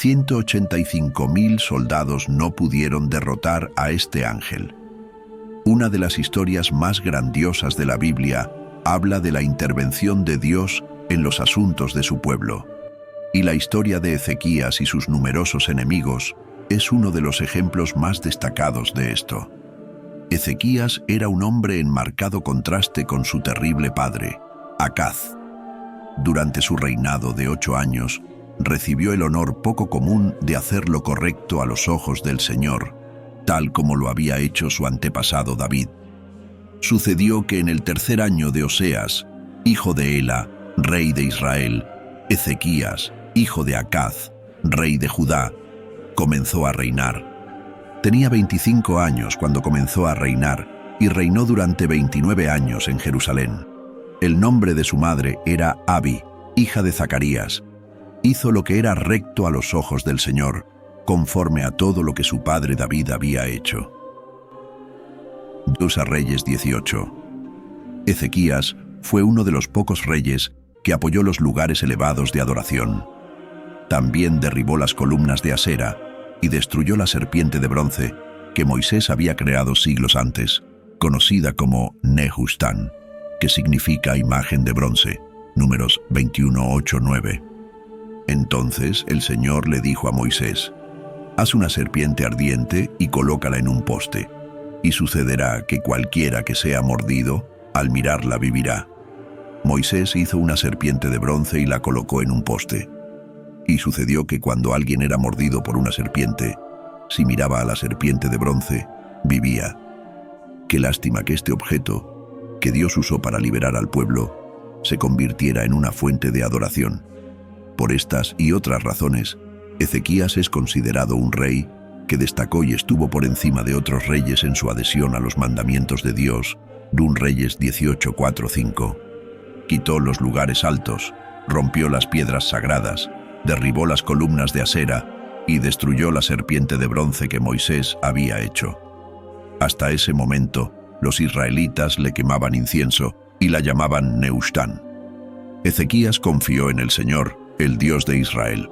185.000 soldados no pudieron derrotar a este ángel. Una de las historias más grandiosas de la Biblia habla de la intervención de Dios en los asuntos de su pueblo. Y la historia de Ezequías y sus numerosos enemigos es uno de los ejemplos más destacados de esto. Ezequías era un hombre en marcado contraste con su terrible padre, Acaz. Durante su reinado de 8 años, recibió el honor poco común de hacer lo correcto a los ojos del Señor, tal como lo había hecho su antepasado David. Sucedió que en el 3er año de Oseas, hijo de Ela, rey de Israel, Ezequías, hijo de Acaz, rey de Judá, comenzó a reinar. Tenía 25 años cuando comenzó a reinar y reinó durante 29 años en Jerusalén. El nombre de su madre era Abi, hija de Zacarías. Hizo lo que era recto a los ojos del Señor, conforme a todo lo que su padre David había hecho. 2 Reyes 18. Ezequías fue uno de los pocos reyes que apoyó los lugares elevados de adoración. También derribó las columnas de Asera y destruyó la serpiente de bronce que Moisés había creado siglos antes, conocida como Nehustán, que significa imagen de bronce. Números 21:8-9. Entonces el Señor le dijo a Moisés: haz una serpiente ardiente y colócala en un poste, y sucederá que cualquiera que sea mordido, al mirarla vivirá. Moisés hizo una serpiente de bronce y la colocó en un poste. Y sucedió que cuando alguien era mordido por una serpiente, si miraba a la serpiente de bronce, vivía. Qué lástima que este objeto, que Dios usó para liberar al pueblo, se convirtiera en una fuente de adoración. Por estas y otras razones, Ezequías es considerado un rey que destacó y estuvo por encima de otros reyes en su adhesión a los mandamientos de Dios. 1 Reyes 18:4-5. Quitó los lugares altos, rompió las piedras sagradas, derribó las columnas de Asera y destruyó la serpiente de bronce que Moisés había hecho. Hasta ese momento, los israelitas le quemaban incienso y la llamaban Nehustán. Ezequías confió en el Señor, el Dios de Israel.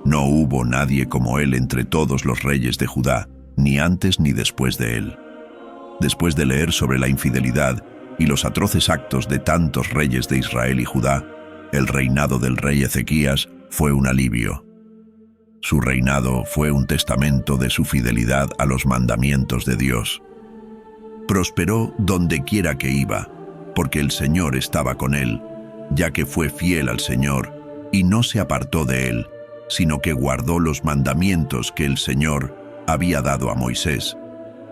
No hubo nadie como él entre todos los reyes de Judá, ni antes ni después de él. Después de leer sobre la infidelidad y los atroces actos de tantos reyes de Israel y Judá, el reinado del rey Ezequías fue un alivio. Su reinado fue un testamento de su fidelidad a los mandamientos de Dios. Prosperó donde quiera que iba, porque el Señor estaba con él, ya que fue fiel al Señor y no se apartó de él, sino que guardó los mandamientos que el Señor había dado a Moisés.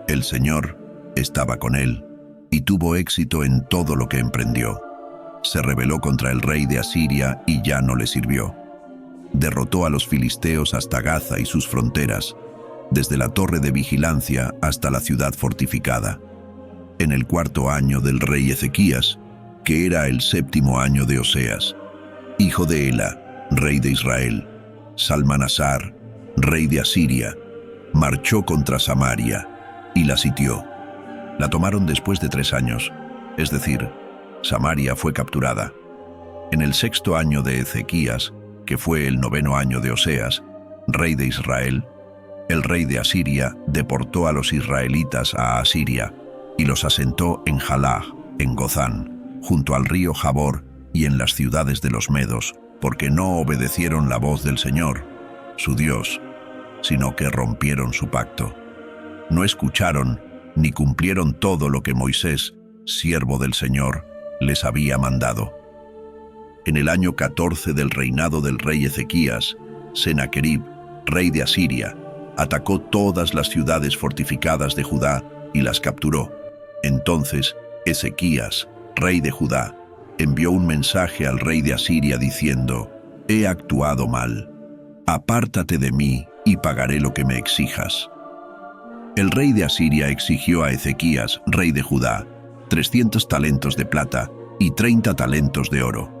El Señor estaba con él y tuvo éxito en todo lo que emprendió. Se rebeló contra el rey de Asiria y ya no le sirvió. Derrotó a los filisteos hasta Gaza y sus fronteras, desde la torre de vigilancia hasta la ciudad fortificada. En el 4.º año del rey Ezequías, que era el 7.º año de Oseas, hijo de Ela, rey de Israel, Salmanasar, rey de Asiria, marchó contra Samaria y la sitió. La tomaron después de 3 años, es decir, Samaria fue capturada. En el 6.º año de Ezequías, que fue el 9.º año de Oseas, rey de Israel, el rey de Asiria deportó a los israelitas a Asiria y los asentó en Jalaj, en Gozán, junto al río Jabor y en las ciudades de los medos, porque no obedecieron la voz del Señor, su Dios, sino que rompieron su pacto. No escucharon ni cumplieron todo lo que Moisés, siervo del Señor, les había mandado. En el año 14 del reinado del rey Ezequías, Sennacherib, rey de Asiria, atacó todas las ciudades fortificadas de Judá y las capturó. Entonces Ezequías, rey de Judá, envió un mensaje al rey de Asiria diciendo: «He actuado mal. Apártate de mí y pagaré lo que me exijas». El rey de Asiria exigió a Ezequías, rey de Judá, 300 talentos de plata y 30 talentos de oro.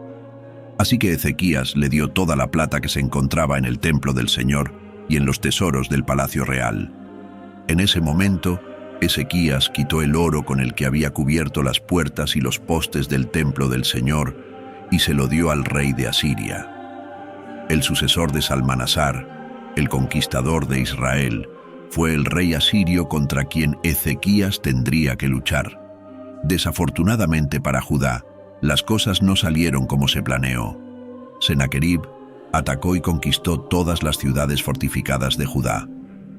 Así que Ezequías le dio toda la plata que se encontraba en el templo del Señor y en los tesoros del palacio real. En ese momento, Ezequías quitó el oro con el que había cubierto las puertas y los postes del templo del Señor y se lo dio al rey de Asiria. El sucesor de Salmanasar, el conquistador de Israel, fue el rey asirio contra quien Ezequías tendría que luchar. Desafortunadamente para Judá, las cosas no salieron como se planeó. Sennacherib atacó y conquistó todas las ciudades fortificadas de Judá,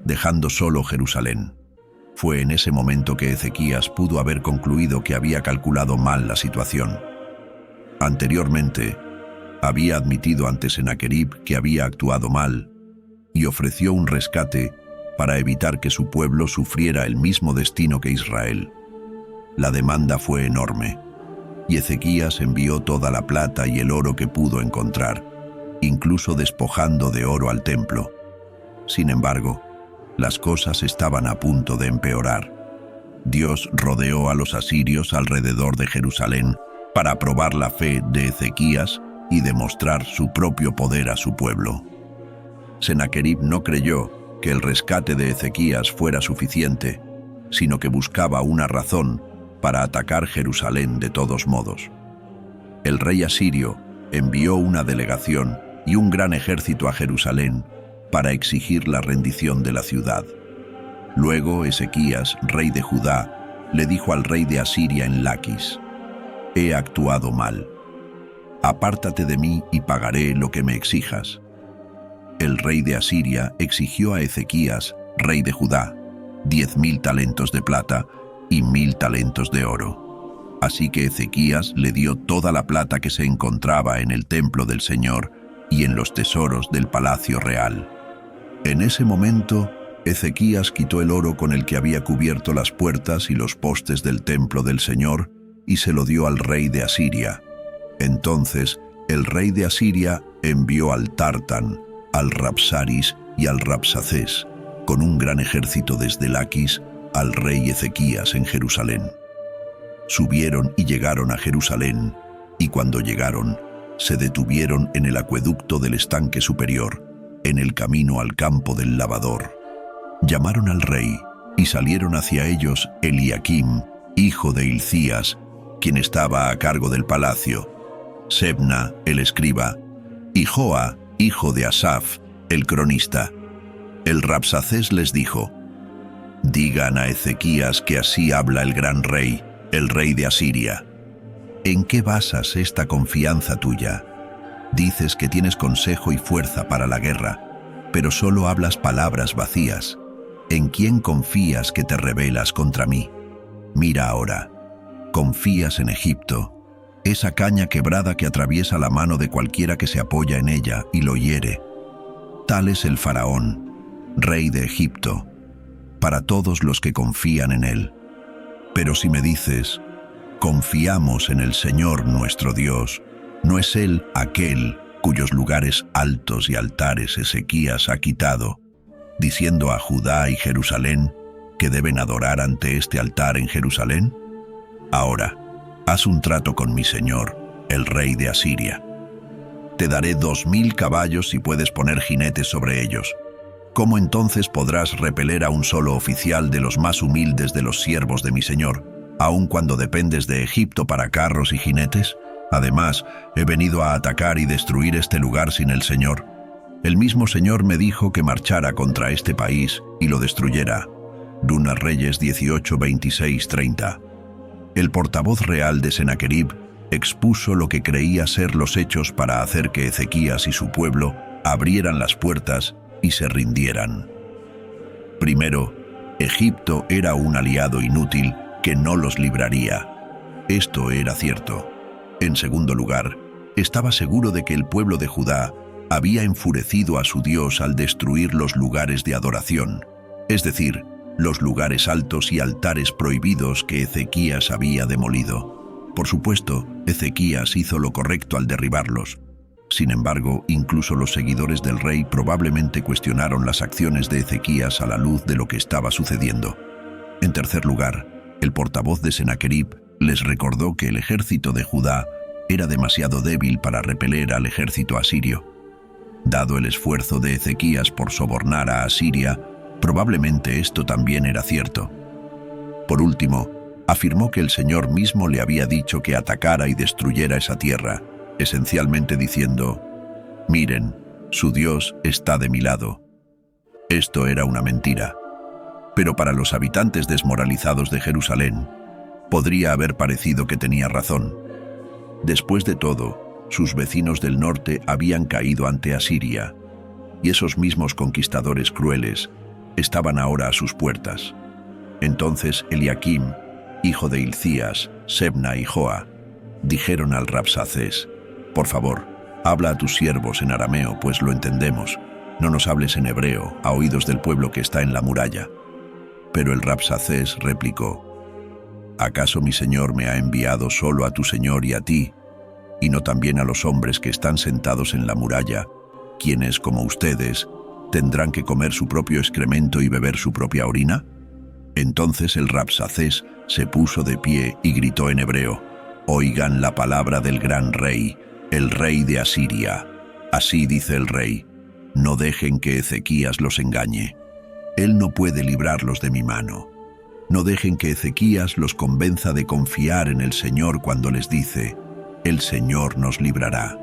dejando solo Jerusalén. Fue en ese momento que Ezequías pudo haber concluido que había calculado mal la situación. Anteriormente, había admitido ante Sennacherib que había actuado mal y ofreció un rescate para evitar que su pueblo sufriera el mismo destino que Israel. La demanda fue enorme, y Ezequías envió toda la plata y el oro que pudo encontrar, incluso despojando de oro al templo. Sin embargo, las cosas estaban a punto de empeorar. Dios rodeó a los asirios alrededor de Jerusalén para probar la fe de Ezequías y demostrar su propio poder a su pueblo. Sennacherib no creyó que el rescate de Ezequías fuera suficiente, sino que buscaba una razón para atacar Jerusalén de todos modos. El rey asirio envió una delegación y un gran ejército a Jerusalén para exigir la rendición de la ciudad. Luego Ezequías, rey de Judá, le dijo al rey de Asiria en Laquis: «He actuado mal. Apártate de mí y pagaré lo que me exijas». El rey de Asiria exigió a Ezequías, rey de Judá, 10.000 talentos de plata y 1.000 talentos de oro. Así que Ezequías le dio toda la plata que se encontraba en el templo del Señor y en los tesoros del palacio real. En ese momento, Ezequías quitó el oro con el que había cubierto las puertas y los postes del templo del Señor y se lo dio al rey de Asiria. Entonces, el rey de Asiria envió al Tártano, al Rabsaris y al Rabsacés, con un gran ejército desde Laquis, al rey Ezequías en Jerusalén. Subieron y llegaron a Jerusalén, y cuando llegaron, se detuvieron en el acueducto del estanque superior, en el camino al campo del lavador. Llamaron al rey, y salieron hacia ellos Eliaquim, hijo de Hilcías, quien estaba a cargo del palacio, Sebna, el escriba, y Joa, hijo de Asaf, el cronista. El Rabsacés les dijo: «Digan a Ezequías que así habla el gran rey, el rey de Asiria. ¿En qué basas esta confianza tuya? Dices que tienes consejo y fuerza para la guerra, pero solo hablas palabras vacías. ¿En quién confías que te rebelas contra mí? Mira ahora, confías en Egipto, esa caña quebrada que atraviesa la mano de cualquiera que se apoya en ella y lo hiere. Tal es el faraón, rey de Egipto, para todos los que confían en él. Pero si me dices, confiamos en el Señor nuestro Dios, ¿no es Él aquel cuyos lugares altos y altares Ezequías ha quitado, diciendo a Judá y Jerusalén que deben adorar ante este altar en Jerusalén? Ahora, haz un trato con mi señor, el rey de Asiria. Te daré 2.000 caballos si puedes poner jinetes sobre ellos. ¿Cómo entonces podrás repeler a un solo oficial de los más humildes de los siervos de mi señor, aun cuando dependes de Egipto para carros y jinetes? Además, he venido a atacar y destruir este lugar sin el Señor. El mismo Señor me dijo que marchara contra este país y lo destruyera». Dunas Reyes 18, 26, 30. El portavoz real de Sennacherib expuso lo que creía ser los hechos para hacer que Ezequías y su pueblo abrieran las puertas y se rindieran. Primero, Egipto era un aliado inútil que no los libraría. Esto era cierto. En segundo lugar, estaba seguro de que el pueblo de Judá había enfurecido a su Dios al destruir los lugares de adoración, es decir, los lugares altos y altares prohibidos que Ezequías había demolido. Por supuesto, Ezequías hizo lo correcto al derribarlos. Sin embargo, incluso los seguidores del rey probablemente cuestionaron las acciones de Ezequías a la luz de lo que estaba sucediendo. En tercer lugar, el portavoz de Sennacherib les recordó que el ejército de Judá era demasiado débil para repeler al ejército asirio. Dado el esfuerzo de Ezequías por sobornar a Asiria, probablemente esto también era cierto. Por último, afirmó que el Señor mismo le había dicho que atacara y destruyera esa tierra, esencialmente diciendo: «Miren, su Dios está de mi lado, Esto era una mentira. Pero para los habitantes desmoralizados de Jerusalén, podría haber parecido que tenía razón. Después de todo, sus vecinos del norte habían caído ante Asiria, y esos mismos conquistadores crueles estaban ahora a sus puertas. Entonces Eliaquim, hijo de Hilcías, Sebna y Joa, dijeron al Rabsacés: «Por favor, habla a tus siervos en arameo, pues lo entendemos. No nos hables en hebreo, a oídos del pueblo que está en la muralla». Pero el Rabsacés replicó: «¿Acaso mi señor me ha enviado solo a tu señor y a ti, y no también a los hombres que están sentados en la muralla, quienes, como ustedes, tendrán que comer su propio excremento y beber su propia orina?» Entonces el Rabsacés se puso de pie y gritó en hebreo: «Oigan la palabra del gran rey, el rey de Asiria. Así dice el rey: no dejen que Ezequías los engañe. Él no puede librarlos de mi mano. No dejen que Ezequías los convenza de confiar en el Señor cuando les dice: el Señor nos librará.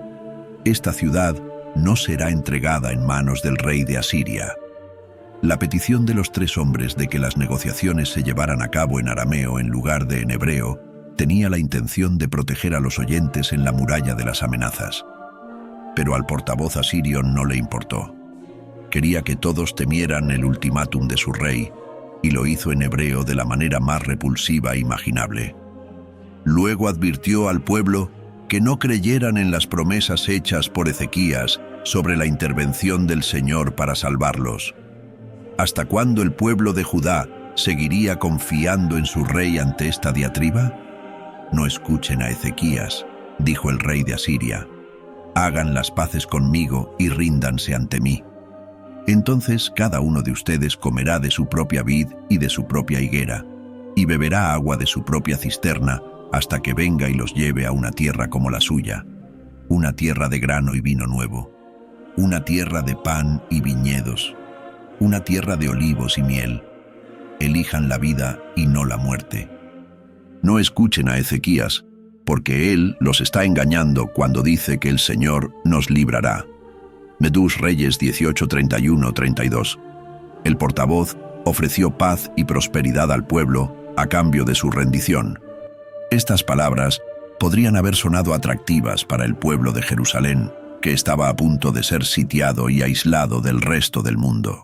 Esta ciudad no será entregada en manos del rey de Asiria». La petición de los tres hombres de que las negociaciones se llevaran a cabo en arameo en lugar de en hebreo tenía la intención de proteger a los oyentes en la muralla de las amenazas. Pero al portavoz asirio no le importó. Quería que todos temieran el ultimátum de su rey, y lo hizo en hebreo de la manera más repulsiva imaginable. Luego advirtió al pueblo que no creyeran en las promesas hechas por Ezequías sobre la intervención del Señor para salvarlos. ¿Hasta cuándo el pueblo de Judá seguiría confiando en su rey ante esta diatriba? «No escuchen a Ezequías», dijo el rey de Asiria. «Hagan las paces conmigo y ríndanse ante mí. Entonces cada uno de ustedes comerá de su propia vid y de su propia higuera, y beberá agua de su propia cisterna hasta que venga y los lleve a una tierra como la suya, una tierra de grano y vino nuevo, una tierra de pan y viñedos, una tierra de olivos y miel. Elijan la vida y no la muerte. No escuchen a Ezequías, porque él los está engañando cuando dice que el Señor nos librará». Medús Reyes 18:31-32. El portavoz ofreció paz y prosperidad al pueblo a cambio de su rendición. Estas palabras podrían haber sonado atractivas para el pueblo de Jerusalén, que estaba a punto de ser sitiado y aislado del resto del mundo.